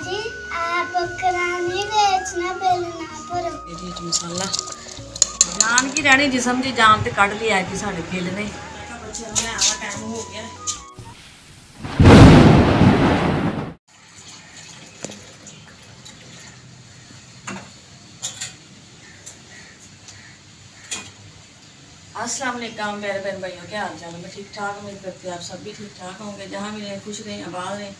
जी आप करानी बेचना बिल ना भरो ਇਹ ਮਸਾਲਾ ਜਾਨ ਕੀ ਰਹਿਣੀ ਜਿਸਮ ਦੀ ਜਾਨ ਤੇ ਕੱਢ ਲਿਆ ਕਿ ਸਾਡੇ ਬਿੱਲ ਨੇ ਬੱਚਿਆਂ ਨੂੰ ਆਵਾ ਟਾਈਮ ਹੋ ਗਿਆ अस्सलाम वालेकुम मेरे बहन भाइयों, क्या हाल चाल है? मैं ठीक ठाक उम्मीद करती हूँ आप सब भी ठीक ठाक होंगे। जहाँ भी रहें खुश रहें, आबाद रहें,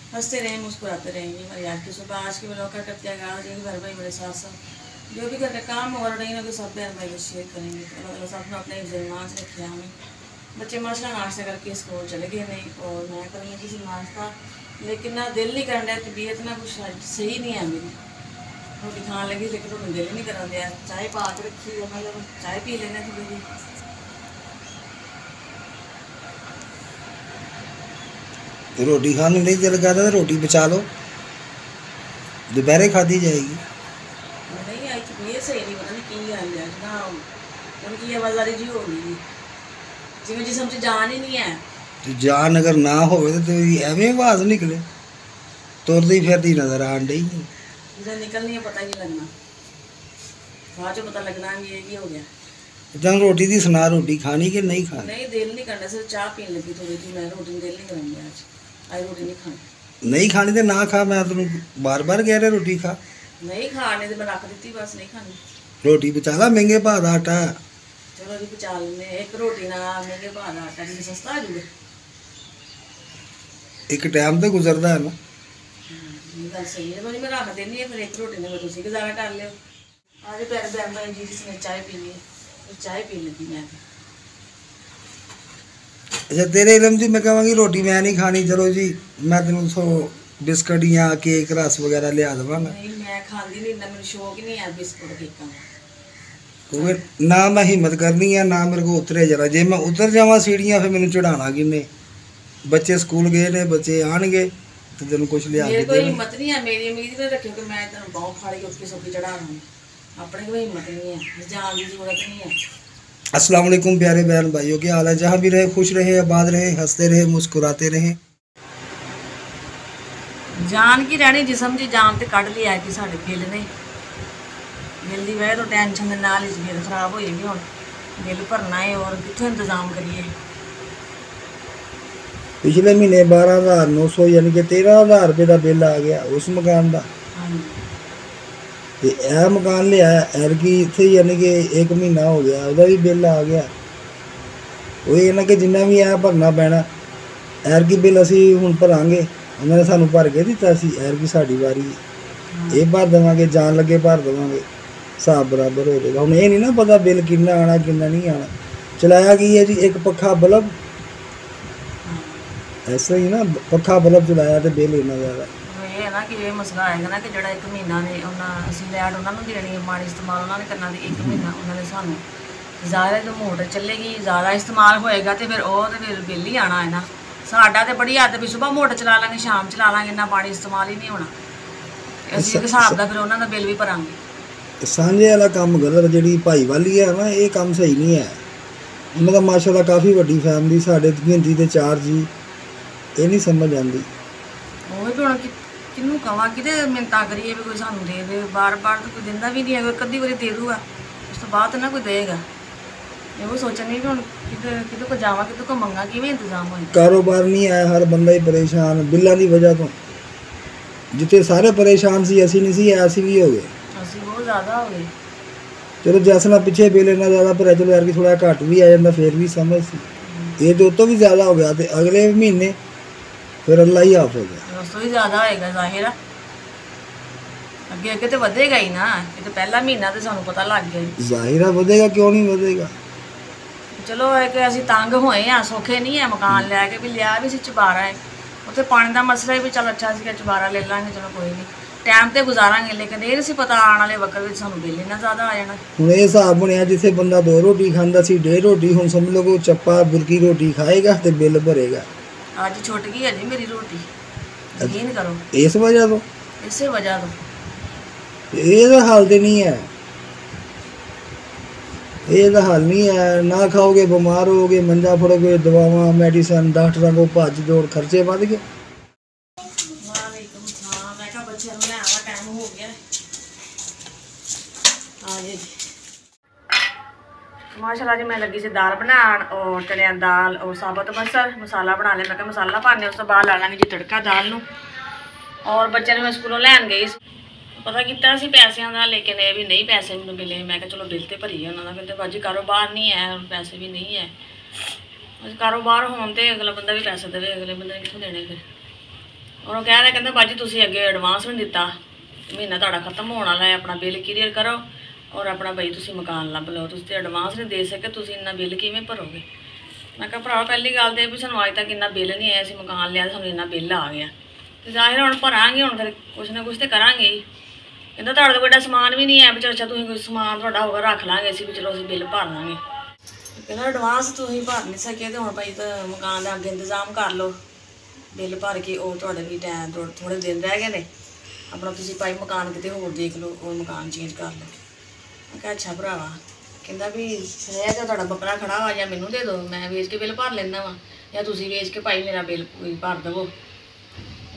हंसते रहें, मुस्कुराते रहेंगे। हमारी आज की सुबह आज के ब्लॉग का करते हैं आगाज़ यही घर भाई मेरे साथ साथ जो भी घर का काम हो रही है सब बहन भाई को शेयर करेंगे। अल्लाह सब अपने जलमान से रखे हमें। बच्चे माशा नाश्ता करके स्कूल चले गए नहीं और मैं करूँगी किसी नाश्ता, लेकिन ना दिल नहीं कर रहा, तबीयत ना कुछ सही नहीं है मेरी। रोटी खाने लगी लेकिन रोटी दिल नहीं कर दिया। चाय पा के रखी है, मतलब चाय पी लेना थोड़ी जी। रोटी खाने नहीं दिल कर रहा, रोटी बचा लो, दोपहर खाधी जाएगी। नहीं आई तबीयत सही नहीं, पता नहीं की गल है ना, उनकी आवाजारी जी हो गई जिवें जिसम च जान ही नहीं है। तो जान अगर ना हो तो एवं आवाज निकले, तुरदी फिरदी नजर आन डई जब निकलनी है पता ही नहीं लगना, बाद चो पता लगना ये हो गया। जब रोटी दी सुना, रोटी खानी कि नहीं खानी? नहीं दिल नहीं करना, सिर्फ चाह पीने लगी थोड़ी जी, मैं रोटी दिल नहीं करूँगी आज रोटी नहीं खानी। नहीं खानी तो ना खा, मैं तेन बार बार कह रहा रोटी खा। नहीं खाने तो मैं रख दी, बस नहीं खानी। रोटी बचा ला, महंगे भाव का आटा। चलो जी बचा लें, एक रोटी ना महंगे भाव का आटा जी सस्ता आ जाऊगा। एक टाइम तो गुजरता है ना। गल सही है, मैं रख देनी है, फिर एक रोटी ने मैं तुम गुजारा कर लियो। आज प्यारे बहन भाई जी जिसने चाय पी ली, चाय पी लगी मैं। अच्छा तेरे इलम जी मैं कहांगी रोटी मैं नहीं खानी, चलो जी मैं तेन सो बिस्कुट या केक रस वगैरह लिया देवांगा। नहीं मैं खाती नहीं, मेरे शौक ही नहीं है बिस्कुट केक का। क्योंकि ना मैं हिम्मत करनी है ना मेरे को उतरे जरा, जे मैं उतर जावा सीढ़ियाँ फिर मैंने चढ़ाना किन्ने। बच्चे स्कूल गए ने, बच्चे आनगे तो तेन कुछ लिया मेरे कोई हिम्मत नहीं है, मेरी उम्मीद नहीं रखियो कि मैं तेन बाहू खाड़ी उठ के सब्जी चढ़ा दूँ, अपने कोई हिम्मत नहीं है, जान की जरूरत नहीं है। अस्सलाम वालेकुम प्यारे बहन भाइयों, क्या हाल है? जहाँ भी रहे खुश रहे, आबाद रहे, हंसते रहे, मुस्कुराते रहे। जान की रहनी जिसम की जान तो कढ़ लिया कि साढ़े बिल ने, बिल की वजह तो टेंशन के नाल ही बिल खराब हो जाएगी। हम बिल भरना है और कितों इंतजाम करिए। पिछले महीने 12,900 यानी कि 13,000 रुपये का बिल आ गया उस मकान का। तो यह मकान लिया एरकी इतने यानी कि 1 महीना हो गया, वह भी बिल आ गया। वो ये ना कि जिन्ना भी है भरना पैना। एरकी बिल असी हुण भरांगे, उन्होंने सानू भर के दिता सी, एरकी साड़ी वारी ये भर देवांगे, जान लगे भर देवांगे, हिसाब बराबर हो जाएगा। हुण ये नहीं ना पता बिल कितना आना कितना नहीं आना। चलाया की है जी एक पक्खा बल्ब, ऐसा ही ना पक्खा बल्ब चलाया तो बिल इन्ना ज़्यादा। ये है ना कि ये मसला आएगा ना कि जोड़ा 1 महीना ने असं लैट उन्होंने देनी है, पानी इस्तेमाल उन्होंने करना, 1 महीना उन्होंने सानू ज़्यादा जो मोटर चलेगी ज़्यादा इस्तेमाल होएगा तो फिर बिल ही आना है ना। साडा तो बड़ी आदत भी सुबह मोटर चला लेंगे शाम चला लेंगे, इन्ना पानी इस्तेमाल ही नहीं होना। असीं एक हिसाब का फिर उन्होंने बिल भी भरांगे। सांझे वाला काम गलत, जी भाईवाली है ना, ये काम सही नहीं है। उन्होंने माशाल्लाह काफ़ी वड्डी फैमिली, साढ़े गिनती के 4 जी, ये नहीं समझ आती। वो भी हम किनू कह कि मिन्नतां करिए भी कोई सानू दे दे, बार बार तो कोई दिंदा भी नहीं है, कोई कद्दी बारी दे दूगा उस तो बाद ना कोई देगा। वो सोचनी भी हम कि को जावा कि को मंगा कि इंतजाम हो। कारोबार नहीं आया, हर बंदा ही परेशान बिलों की वजह तो। जितने सारे परेशान सी असी नहीं सी, असी भी हो गए, असी बहुत ज़्यादा हो गए। चलो जैसा पिछे बिल इन्ना ज़्यादा भरा, चलो यार कि थोड़ा घट भी आ जाता फिर भी समझ सी। ये तो भी ज़्यादा हो गया, तो अगले महीने फिर अल्लाह ही हाफ हो गया, उस तो ही ज़्यादा होएगा जाहिर। अगे अगे तो बढ़ेगा ही ना, ये तो पहला महीना तो सानू पता लग गया। जाहिर है बढ़ेगा, क्यों नहीं बढ़ेगा। चलो है कि असीं तंग होए हैं, सौखे नहीं है मकान लैके भी लिया भी चबारा है, उत्थे पानी का मसला भी चल अच्छा सी चबारा ले लांगे, चलो कोई नहीं टाइम तो गुजारांगे, लेकिन ये नहीं पता आने वाले वक्त में सानू बिल इन्ना ज़्यादा आ जाना। हुण ये हिसाब बनया जिथे बंदा 2 रोटी खांदा सी 1.5 रोटी, हुण समझ लो कोई चप्पा बुरकी रोटी खाएगा तो बिल भरेगा। आज छुट गई है जी मेरी रोटी, यकीन करो। इस वजह तो, इस वजह तो ये हाल तो नहीं है, ये तो हाल नहीं है। ना खाओगे बीमार होगे, मंजा फड़ोगे, दवावां मेडिसन डॉक्टरों को भज दौड़, खर्चे बढ़ गए। हाँ मैं कहा बच्चे ले आवा टाइम हो गया। हाँ जी माशाल्लाह जी मैं लगी सी दाल बनान और चने दाल और साबुत मसाला बना लिया। मैं कहा मसाला पाने उस तो बाद ला लांगे जी तड़का दाल नूं। और बच्चे मैं स्कूलों लैन गई पता किया पैसों का लेकिन ये भी नहीं पैसे मैंने मिले। मैं चलो बिल तो भरीए उन्होंने कहते बाजी कारोबार नहीं है पैसे भी नहीं है। कारोबार होने तो अगला बंदा भी पैसे देवे अगले बंदे ने कितों देने फिर। और वो कह रहे कहते बाजी तुम अगे एडवांस नहीं दिता महीना तुहाडा खत्म होने वाला है अपना बिल क्लीयर करो और अपना बई तुम मकान लभ लो तुम तो एडवांस नहीं दे सके तुम इन्ना बिल किवें भरोगे। मैं कहा भरा पहली गल तो भी सूँ अज तक इन्ना बिल नहीं आया असं मकान लिया सूँ इन्ना बिल आ गया तो जाहिर हम भरांगे हम फिर कुछ ना कुछ तो करांगे ही। कहता तुहाडे तो कोई समान भी नहीं है भी चलो अच्छा तुम कोई समान तुहाडा होगा रख लाँगे असीं भी चलो असीं बिल भर लाँगे। कहना एडवांस तुम भर नहीं सके तो हम भाई तो मकान का अगे इंतजाम कर लो बिल भर के और तुहाडे भी टाइम थोड़े दिन रह गए ने अपना तुसीं भाई मकान किते होर देख लो और मकान चेंज कर लो। मैं कहा अच्छा भरावा कहता भी रह तो तुहाडा बकरा खड़ा वा या मैनू दे दो मैं वेच के बिल भर लेना वा या तुसीं वेच के भाई मेरा बिल भर देवो।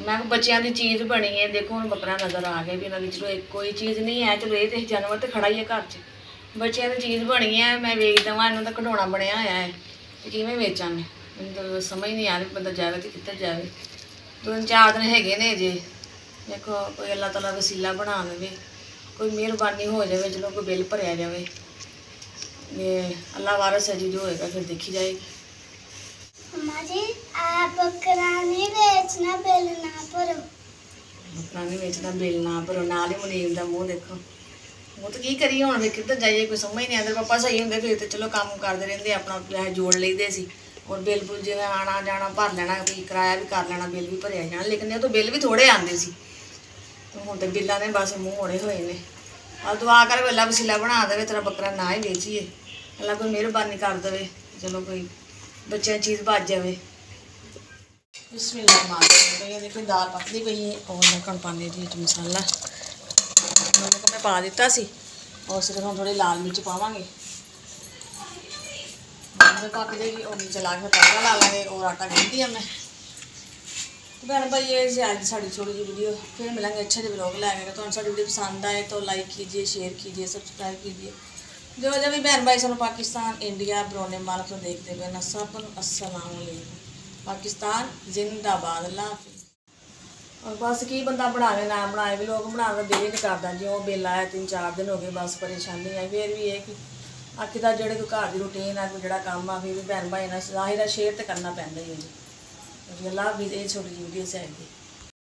मैं बच्चों की चीज़ बनी है देखो हम बकरा नज़र आ गया भी इन्होंने चलो एक कोई चीज़ नहीं है चलो ये तो जानवर तो खड़ा ही है घर च बच्चों की चीज़ बनी है मैं वेच देव इन्हों तो खिडौना बनया होया है तो किवें वेचां मैं मैनूं तो समझ नहीं आ रही बंदा जाए तो कित्थे जाए। 2-4 दिन हैगे ने जे देखो कोई अल्लाह ताला वसीला बना देवे कोई मेहरबानी हो जाए चलो कोई बिल भरिया जाए ये अल्लाह वारस है जी जो होएगा फिर देखी जाएगी। अम्मा जी आप बकरा नहीं बेचना बिल ना भरो। बकरा नहीं बेचना बिल ना भरो नाल ही मुनीम का मूँह देखो वो तो की करिए हुण फिर किधर जाइए कोई समझ नहीं आती। पापा सही होंगे फिर तो चलो काम करते रहते अपना पैसे जोड़ लेते सी और बिल बुल जिवें आना जाना भर लेना भी किराया भी कर लेना बिल भी भरिया जाना लेकिन ये तो बिल भी थोड़े आते सी तो हुण तो बिलों ने बस मूँह मोड़े हुए ने। और दुआ कर अल्लाह वसीला बना दे तेरा बकरा ना ही बेचिए अल्लाह कोई मेहरबानी कर दे चलो कोई बच्चे चीज़ बच जाए। बिस्मिल्लाह मार देखो दाल पकती पई है और मैं कण पाने जी मसाला नमक मैं पा दिता सी और सिर्फ हम थोड़ी लाल मिर्च पावांगे पक जाएगी और नीचे ला के तड़का ला लाँगे और आटा गूंदी है मैं। तो भैन भाई ये आज साड़ी छोटी जी वीडियो फिर मिलेंगे अच्छे से ब्लॉग लैके तो साड़ी वीडियो पसंद आए तो लाइक कीजिए शेयर कीजिए सब्सक्राइब कीजिए जो भी भैन भाई सानू पाकिस्तान इंडिया बरोने मालक तो देखते पे ना सब अस्सलाम वालेकुम पाकिस्तान जिंदाबाद अल्लाह हाफिज़। और बस की बंदा बनावे ना बनाए भी लोग बनाने का दिल नहीं करता जो बिल आया 3-4 दिन हो गए बस परेशानी आई फिर भी है कि आखिरकार जो कोई घर की रूटीन है कोई जो काम आ फिर भी भैन भाई ना जाहिर शेयर तो करना पैंदा ही है जी। अल्लाह हाफिज़ छोटी जी वीडियो से आएगी।